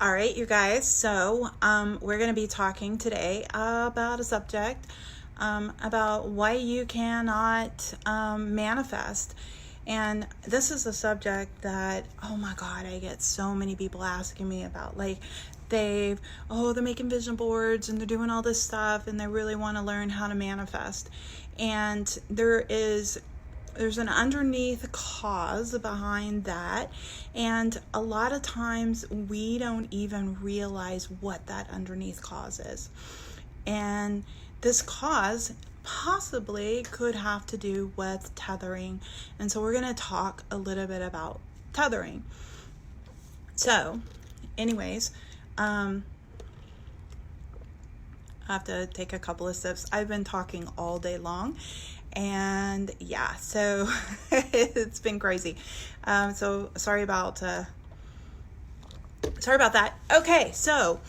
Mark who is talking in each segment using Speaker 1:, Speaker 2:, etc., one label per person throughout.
Speaker 1: All right, you guys, so we're going to be talking today about a subject about why you cannot manifest. And this is a subject that, oh my God, I get so many people asking me about. Like, they're making vision boards and they're doing all this stuff and they really want to learn how to manifest. And there's an underneath cause behind that, and a lot of times we don't even realize what that underneath cause is. And this cause possibly could have to do with tethering, and so we're going to talk a little bit about tethering. So anyways, I have to take a couple of sips. I've been talking all day long. And yeah, so it's been crazy. So sorry about that. Okay, so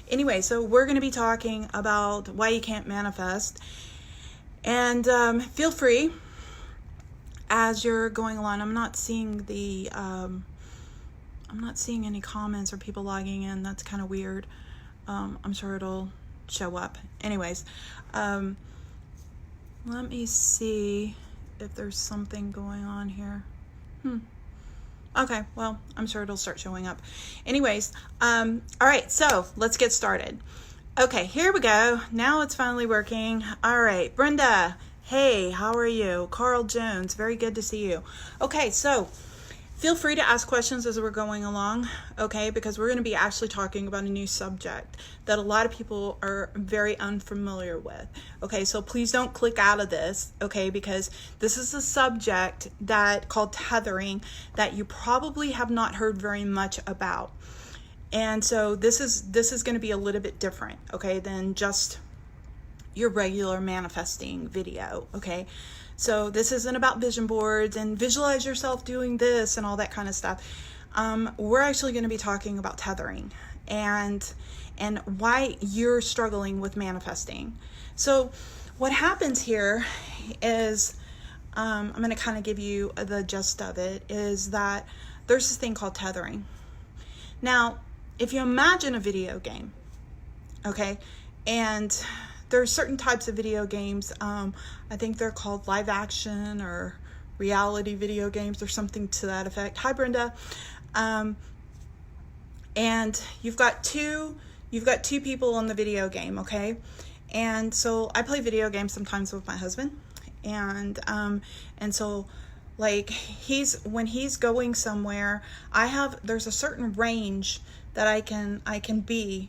Speaker 1: anyway, so we're going to be talking about why you can't manifest. And feel free as you're going along. I'm not seeing any comments or people logging in. That's kind of weird. I'm sure it'll show up. Anyways, let me see if there's something going on here. Okay, well, I'm sure it'll start showing up. Anyways, all right, so let's get started. Okay, here we go. Now it's finally working. All right, Brenda, hey, how are you? Carl Jones, very good to see you. Okay, so feel free to ask questions as we're going along, okay, because we're going to be actually talking about a new subject that a lot of people are very unfamiliar with, okay, so please don't click out of this, okay, because this is a subject that called tethering that you probably have not heard very much about. And so this is going to be a little bit different, okay, than just your regular manifesting video, okay. So this isn't about vision boards and visualize yourself doing this and all that kind of stuff. We're actually going to be talking about tethering and why you're struggling with manifesting. So what happens here is, I'm going to kind of give you the gist of it, is that there's this thing called tethering. Now, if you imagine a video game, okay, and there's certain types of video games, I think they're called live action or reality video games or something to that effect. Hi, Brenda. And you've got two people in the video game, okay? And so I play video games sometimes with my husband, and so like when he's going somewhere, there's a certain range that I can be,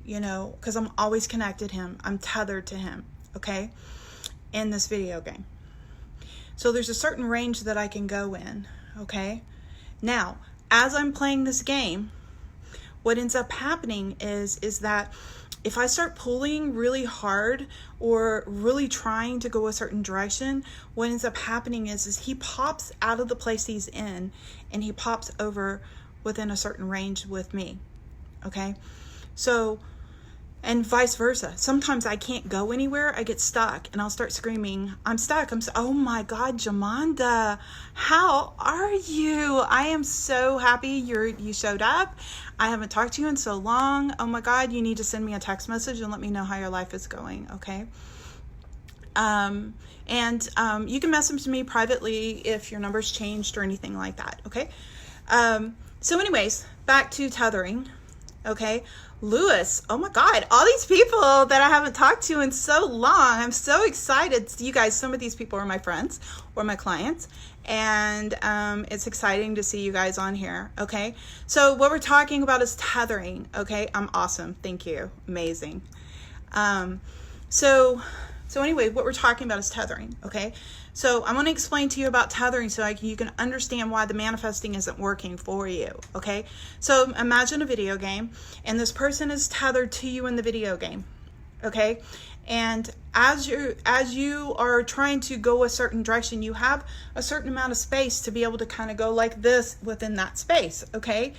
Speaker 1: you know, because I'm always connected to him. I'm tethered to him, okay, in this video game. So there's a certain range that I can go in, okay? Now, as I'm playing this game, what ends up happening is that if I start pulling really hard or really trying to go a certain direction, what ends up happening is he pops out of the place he's in and he pops over within a certain range with me, okay? So, and vice versa. Sometimes I can't go anywhere. I get stuck and I'll start screaming, I'm stuck. Oh my God, Jamanda, how are you? I am so happy you showed up. I haven't talked to you in so long. Oh my God, you need to send me a text message and let me know how your life is going, okay? You can message me privately if your number's changed or anything like that, okay? So anyways, back to tethering, okay? Lewis, oh my God, all these people that I haven't talked to in so long. I'm so excited. You guys, some of these people are my friends or my clients, and it's exciting to see you guys on here, okay? So what we're talking about is tethering, okay? I'm awesome. Thank you. Amazing. So anyway, what we're talking about is tethering, okay? So I want to explain to you about tethering so you can understand why the manifesting isn't working for you, okay? So imagine a video game, and this person is tethered to you in the video game, okay? And as you are trying to go a certain direction, you have a certain amount of space to be able to kind of go like this within that space, okay?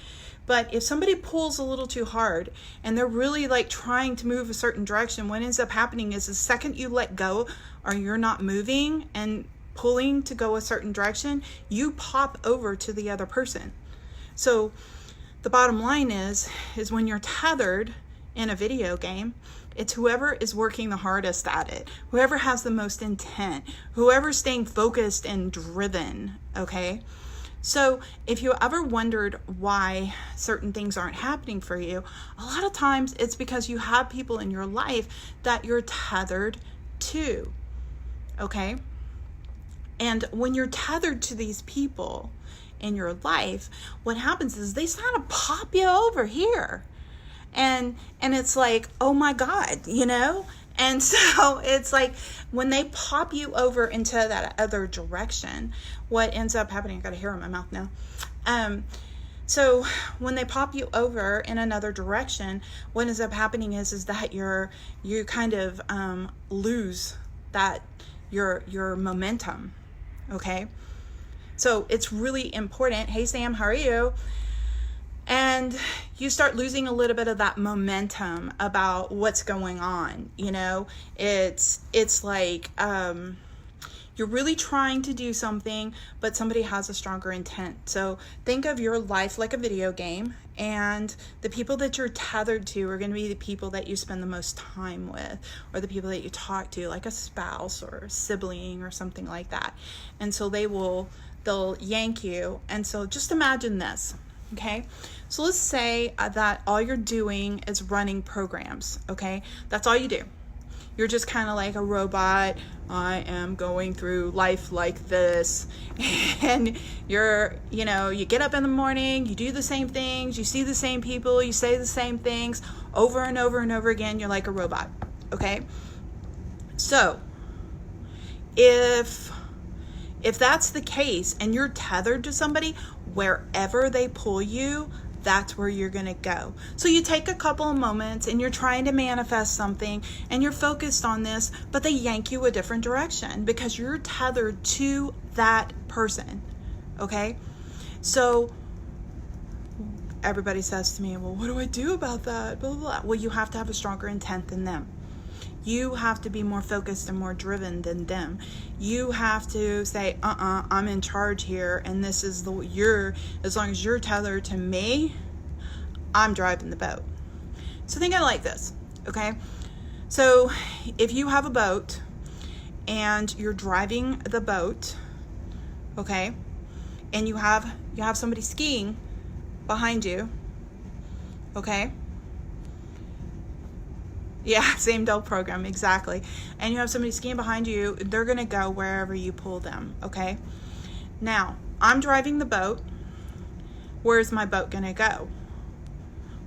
Speaker 1: But if somebody pulls a little too hard and they're really like trying to move a certain direction, what ends up happening is the second you let go or you're not moving and pulling to go a certain direction, you pop over to the other person. So the bottom line is when you're tethered in a video game, it's whoever is working the hardest at it, whoever has the most intent, whoever's staying focused and driven, okay? So if you ever wondered why certain things aren't happening for you, a lot of times it's because you have people in your life that you're tethered to, okay? And when you're tethered to these people in your life, what happens is they kind of pop you over here. And it's like, oh my God, you know? And so it's like when they pop you over into that other direction, what ends up happening, I got a hair in my mouth now. So when they pop you over in another direction, what ends up happening is that you kind of lose that your momentum, okay? So it's really important. Hey Sam, how are you? And you start losing a little bit of that momentum about what's going on. You know, it's like you're really trying to do something, but somebody has a stronger intent. So think of your life like a video game, and the people that you're tethered to are going to be the people that you spend the most time with, or the people that you talk to, like a spouse or a sibling or something like that. And so they'll yank you. And so just imagine this. Okay, so let's say that all you're doing is running programs, okay? That's all you do. You're just kind of like a robot. I am going through life like this. And you get up in the morning, you do the same things, you see the same people, you say the same things over and over and over again. You're like a robot, okay? So if that's the case and you're tethered to somebody, wherever they pull you, that's where you're going to go. So you take a couple of moments and you're trying to manifest something and you're focused on this, but they yank you a different direction because you're tethered to that person, okay? So everybody says to me, well, what do I do about that? Blah, blah, blah. Well, you have to have a stronger intent than them. You have to be more focused and more driven than them. You have to say, I'm in charge here, and this is as long as you're tethered to me, I'm driving the boat. So think of it like this, okay? So if you have a boat and you're driving the boat, okay, and you have somebody skiing behind you, okay? Yeah, same dope program, exactly. And you have somebody skiing behind you, they're going to go wherever you pull them, okay? Now, I'm driving the boat. Where's my boat going to go?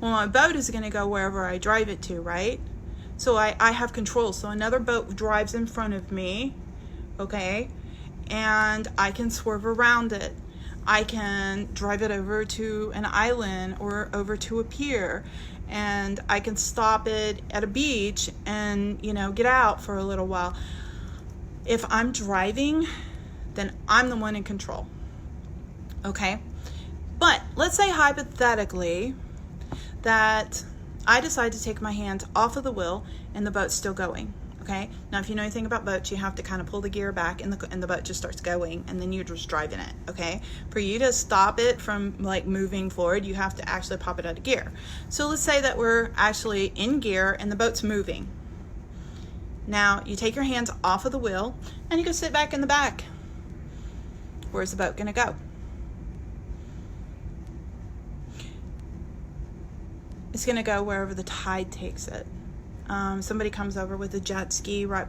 Speaker 1: Well, my boat is going to go wherever I drive it to, right? So I have control. So another boat drives in front of me, okay? And I can swerve around it. I can drive it over to an island or over to a pier, and I can stop it at a beach and, get out for a little while. If I'm driving, then I'm the one in control, okay? But let's say hypothetically that I decide to take my hands off of the wheel and the boat's still going, okay? Now, if you know anything about boats, you have to kind of pull the gear back and the boat just starts going, and then you're just driving it, okay? For you to stop it from moving forward, you have to actually pop it out of gear. So let's say that we're actually in gear and the boat's moving. Now, you take your hands off of the wheel and you go sit back in the back. Where's the boat gonna go? It's gonna go wherever the tide takes it. Somebody comes over with a jet ski right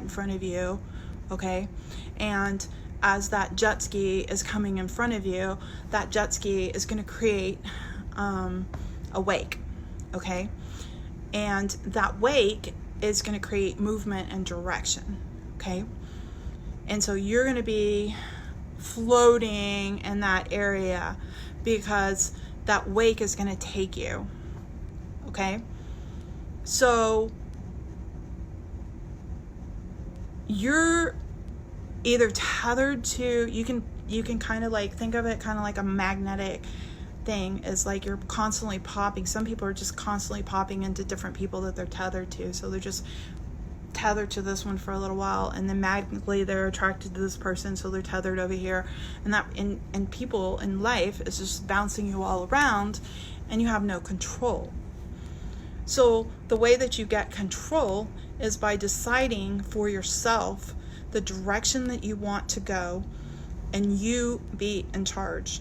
Speaker 1: in front of you, okay? And as that jet ski is coming in front of you, that jet ski is going to create a wake, okay? And that wake is going to create movement and direction, okay? And so you're going to be floating in that area because that wake is going to take you, okay? So you're either tethered to, you can kind of think of it kind of like a magnetic thing, is like you're constantly popping. Some people are just constantly popping into different people that they're tethered to. So they're just tethered to this one for a little while, and then magnetically they're attracted to this person, so they're tethered over here. And that and people in life is just bouncing you all around, and you have no control. So the way that you get control is by deciding for yourself the direction that you want to go, and you be in charge.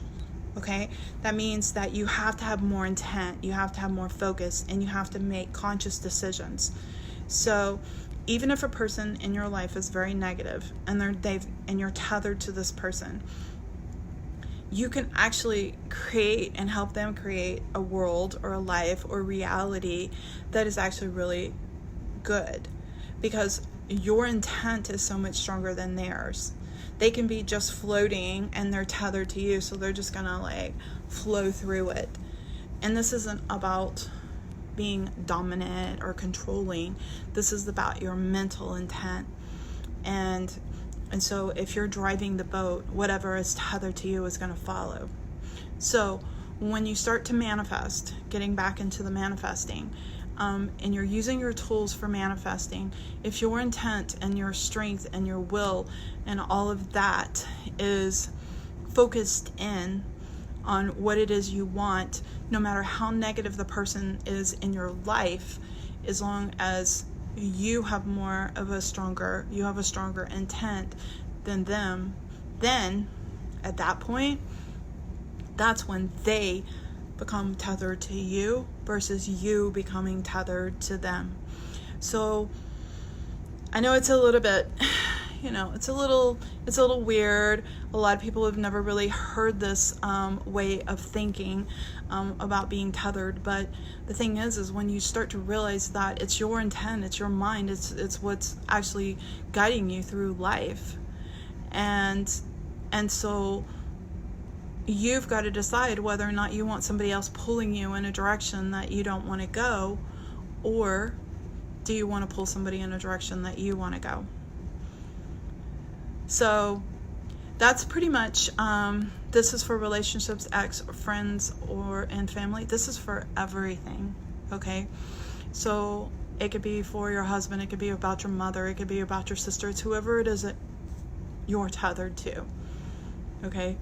Speaker 1: Okay, that means that you have to have more intent, you have to have more focus, and you have to make conscious decisions. So even if a person in your life is very negative and you're tethered to this person, you can actually create and help them create a world or a life or reality that is actually really good, because your intent is so much stronger than theirs. They can be just floating and they're tethered to you, so they're just gonna like flow through it. And this isn't about being dominant or controlling. This is about your mental intent. And so if you're driving the boat, whatever is tethered to you is gonna follow. So when you start to manifest, getting back into the manifesting, and you're using your tools for manifesting, if your intent and your strength and your will and all of that is focused in on what it is you want, no matter how negative the person is in your life, as long as you have a stronger intent than them, then at that point, that's when they become tethered to you versus you becoming tethered to them. So I know it's a little bit, it's a little weird. A lot of people have never really heard this way of thinking about being tethered. But the thing is when you start to realize that it's your intent, it's your mind, it's what's actually guiding you through life, and so you've got to decide whether or not you want somebody else pulling you in a direction that you don't want to go, or do you want to pull somebody in a direction that you want to go. So that's pretty much, this is for relationships, ex, or friends, and family. This is for everything, okay? So it could be for your husband, it could be about your mother, it could be about your sister. It's whoever it is that you're tethered to, okay?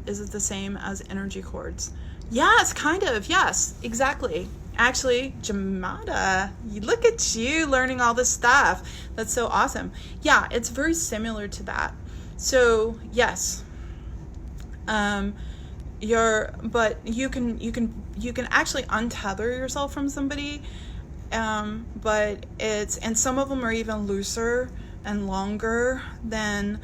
Speaker 1: Is it the same as energy cords? Yes, kind of. Yes, exactly. Actually, Jamada, look at you learning all this stuff. That's so awesome. Yeah, it's very similar to that. So yes, but you can actually untether yourself from somebody. But and some of them are even looser and longer than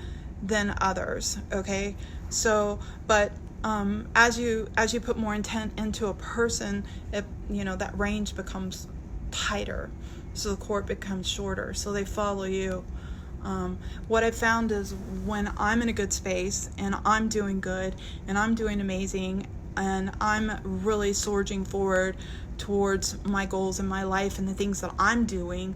Speaker 1: others. Okay. So, but as you put more intent into a person, that range becomes tighter, so the cord becomes shorter, so they follow you. What I found is when I'm in a good space and I'm doing good and I'm doing amazing and I'm really surging forward towards my goals in my life and the things that I'm doing,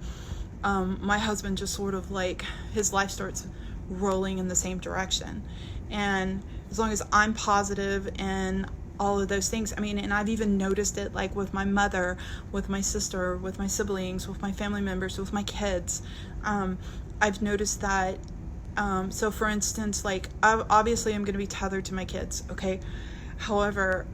Speaker 1: my husband just sort of like his life starts rolling in the same direction. And as long as I'm positive and all of those things, and I've even noticed it like with my mother, with my sister, with my siblings, with my family members, with my kids. I've noticed that, so for instance, like obviously I'm going to be tethered to my kids, okay? However,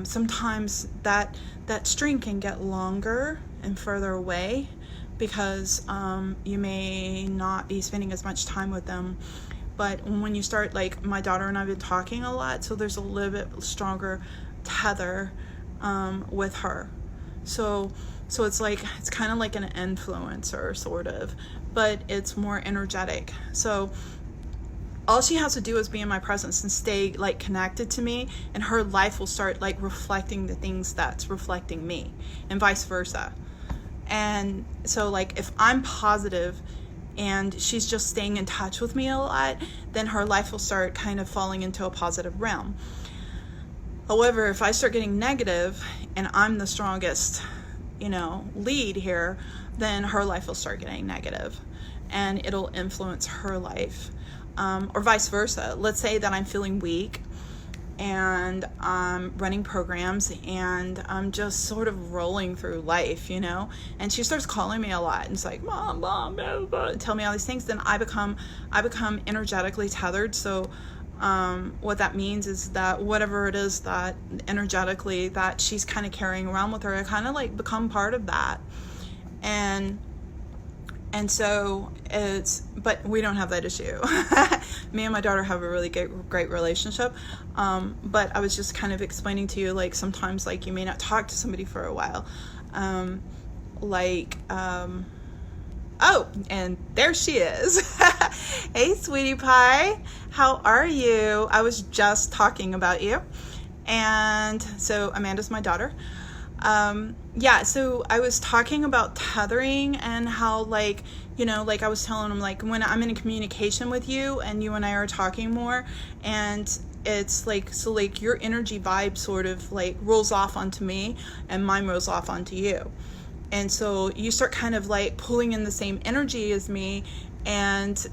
Speaker 1: sometimes that string can get longer and further away because you may not be spending as much time with them. But when you start, like my daughter and I have been talking a lot, so there's a little bit stronger tether with her. So it's kind of like an influencer sort of, but it's more energetic. So all she has to do is be in my presence and stay like connected to me, and her life will start like reflecting the things that's reflecting me, and vice versa. And so like if I'm positive and she's just staying in touch with me a lot, then her life will start kind of falling into a positive realm. However, if I start getting negative and I'm the strongest, lead here, then her life will start getting negative and it'll influence her life. Or vice versa. Let's say that I'm feeling weak and running programs, and I'm just sort of rolling through life, you know. And she starts calling me a lot, and it's like, mom, blah, blah, blah, tell me all these things. Then I become energetically tethered. So what that means is that whatever it is that energetically that she's kind of carrying around with her, I kind of like become part of that. And so but we don't have that issue. Me and my daughter have a really great relationship. But I was just kind of explaining to you, like, sometimes, like, you may not talk to somebody for a while. Oh, and there she is. Hey, sweetie pie. How are you? I was just talking about you. And so Amanda's my daughter. Yeah, so I was talking about tethering and how, like, you know, like I was telling him, like, when I'm in communication with you and you and I are talking more, and it's like, so like your energy vibe sort of like rolls off onto me and mine rolls off onto you. And so you start kind of like pulling in the same energy as me, and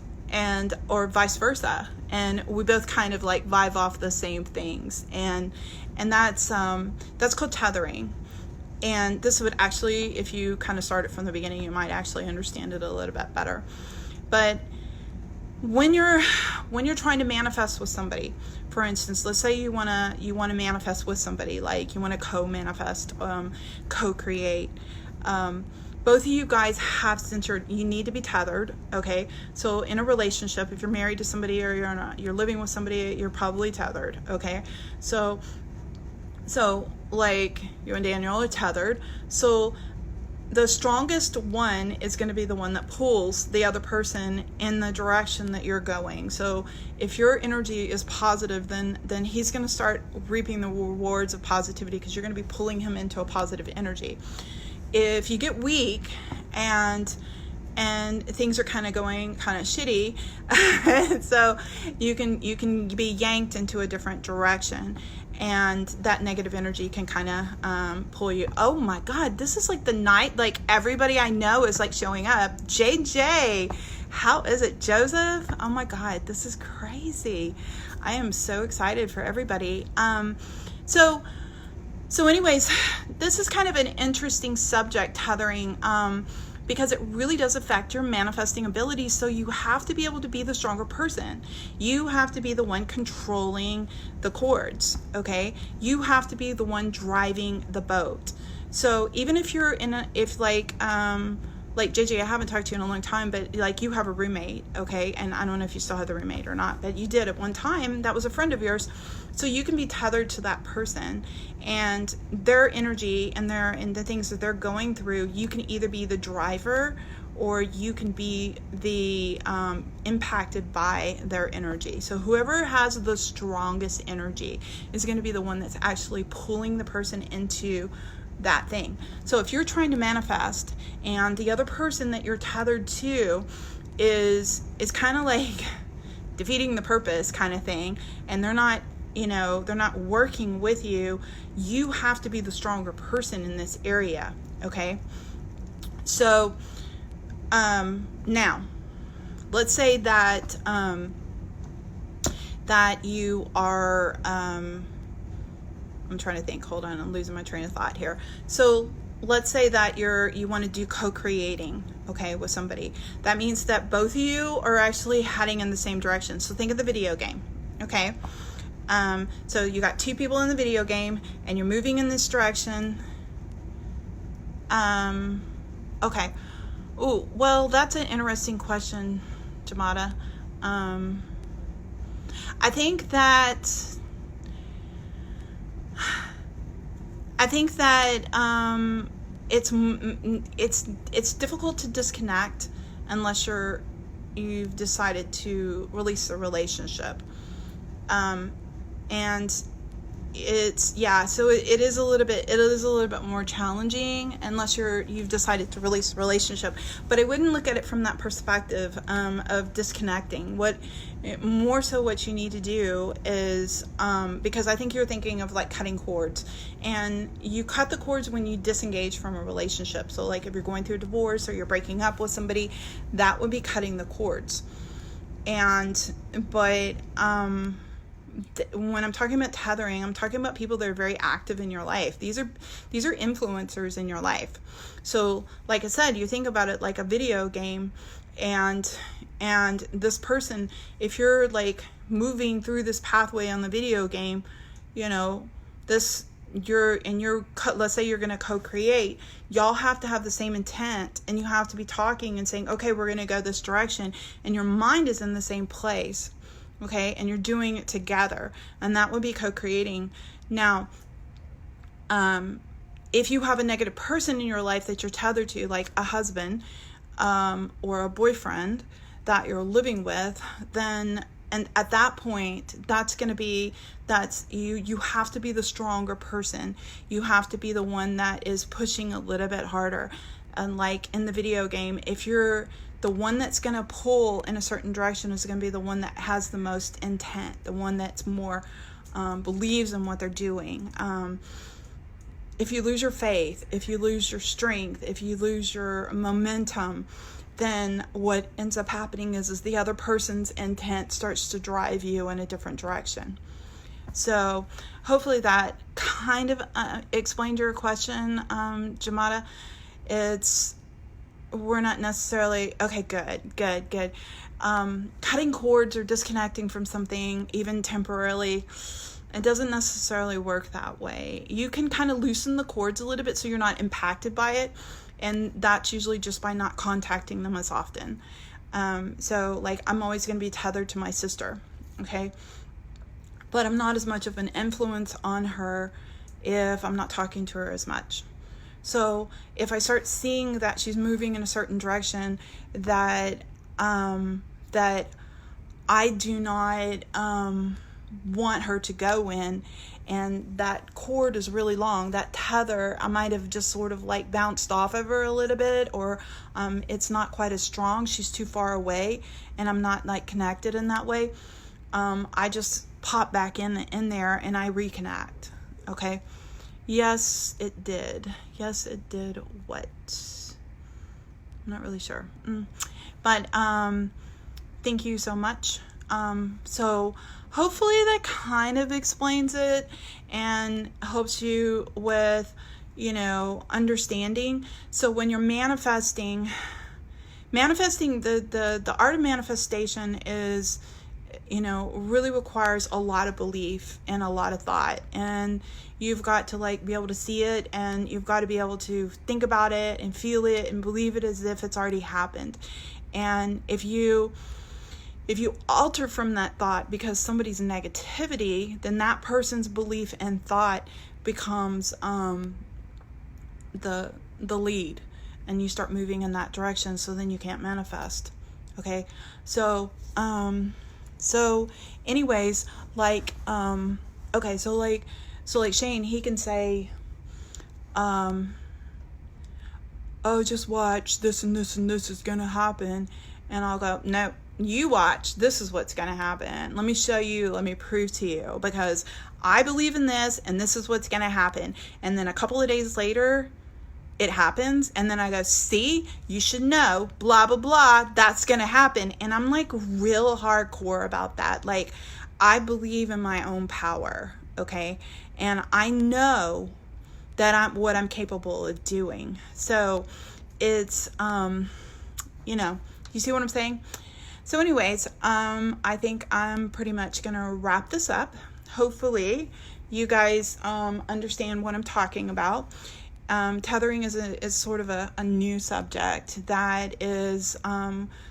Speaker 1: or vice versa. And we both kind of like vibe off the same things. And that's called tethering. And this would actually, if you kind of start it from the beginning, you might actually understand it a little bit better. But when you're trying to manifest with somebody, for instance, let's say you want to manifest with somebody, like you want to co-manifest, co-create. Both of you guys have centered, you need to be tethered, okay? So in a relationship, if you're married to somebody or you're living with somebody, you're probably tethered, okay? So like you and Daniel are tethered. So the strongest one is going to be the one that pulls the other person in the direction that you're going. So if your energy is positive, then he's going to start reaping the rewards of positivity, because you're going to be pulling him into a positive energy. If you get weak and things are kind of going kind of shitty, so you can be yanked into a different direction, and that negative energy can kind of pull you. Oh my God, this is like the night, like everybody I know is like showing up. JJ, how is it? Joseph, oh my God, this is crazy. I am so excited for everybody. So anyways, this is kind of an interesting subject, tethering, because it really does affect your manifesting abilities. So you have to be able to be the stronger person. You have to be the one controlling the cords, okay? You have to be the one driving the boat. So even if you're like JJ, I haven't talked to you in a long time, but like you have a roommate, okay? And I don't know if you still have the roommate or not, but you did at one time. That was a friend of yours. So you can be tethered to that person and their energy and the things that they're going through. You can either be the driver or you can be the impacted by their energy. So whoever has the strongest energy is going to be the one that's actually pulling the person into that thing. So if you're trying to manifest and the other person that you're tethered to is kind of like defeating the purpose kind of thing, and they're not working with you, you have to be the stronger person in this area, okay? So now let's say that that you are I'm trying to think. Hold on, I'm losing my train of thought here. So let's say that you want to do co-creating, okay, with somebody. That means that both of you are actually heading in the same direction. So think of the video game, okay? So you got two people in the video game and you're moving in this direction. Okay. Oh, well, that's an interesting question, Jamada. I think that it's difficult to disconnect unless you've decided to release the relationship, and so it is a little bit more challenging unless you've decided to release the relationship. But I wouldn't look at it from that perspective of disconnecting. What you need to do is because I think you're thinking of like cutting cords, and you cut the cords when you disengage from a relationship. So like if you're going through a divorce or you're breaking up with somebody, when I'm talking about tethering, I'm talking about people that are very active in your life. These are influencers in your life. So like I said, you think about it like a video game, and this person, if you're like moving through this pathway on the video game, you know, let's say you're going to co-create, y'all have to have the same intent, and you have to be talking and saying, okay, we're going to go this direction, and your mind is in the same place, okay, and you're doing it together, and that would be co-creating. Now, if you have a negative person in your life that you're tethered to, like a husband or a boyfriend that you're living with, then, and at that point, you have to be the stronger person. You have to be the one that is pushing a little bit harder. And like in the video game, if you're the one that's going to pull in a certain direction, is going to be the one that has the most intent, the one that's more believes in what they're doing. If you lose your faith, if you lose your strength, if you lose your momentum, then what ends up happening is the other person's intent starts to drive you in a different direction. So hopefully that kind of explained your question, Jamada. We're not necessarily, okay, good. Cutting cords or disconnecting from something, even temporarily, it doesn't necessarily work that way. You can kind of loosen the cords a little bit so you're not impacted by it. And that's usually just by not contacting them as often. So like I'm always going to be tethered to my sister, okay? But I'm not as much of an influence on her if I'm not talking to her as much. So if I start seeing that she's moving in a certain direction that that I do not want her to go in, and that cord is really long, that tether, I might have just sort of like bounced off of her a little bit, or it's not quite as strong, she's too far away, and I'm not like connected in that way, I just pop back in there and I reconnect, okay? Yes, it did. What? I'm not really sure. But thank you so much. So hopefully that kind of explains it and helps you with, understanding. So when you're manifesting, the art of manifestation is, really requires a lot of belief and a lot of thought, and you've got to like be able to see it, and you've got to be able to think about it and feel it and believe it as if it's already happened. And if you alter from that thought because somebody's negativity, then that person's belief and thought becomes the lead, and you start moving in that direction, so then you can't manifest. Okay, so anyways, like okay, so like Shane, he can say oh, just watch, this and this and this is gonna happen, and I'll go, no, you watch, this is what's gonna happen, let me show you, let me prove to you, because I believe in this and this is what's gonna happen. And then a couple of days later it happens, and then I go, see, you should know, blah blah blah, that's gonna happen. And I'm like real hardcore about that. Like, I believe in my own power, okay, and I know that what I'm capable of doing. So it's you see what I'm saying? So anyways, I think I'm pretty much gonna wrap this up. Hopefully you guys understand what I'm talking about. Tethering is sort of a new subject that is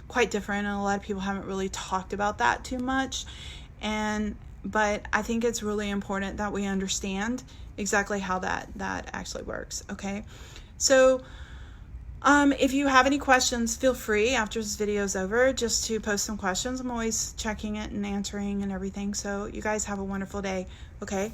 Speaker 1: quite different, and a lot of people haven't really talked about that too much. But I think it's really important that we understand exactly how that actually works. Okay, so if you have any questions, feel free after this video is over just to post some questions. I'm always checking it and answering and everything. So you guys have a wonderful day. Okay,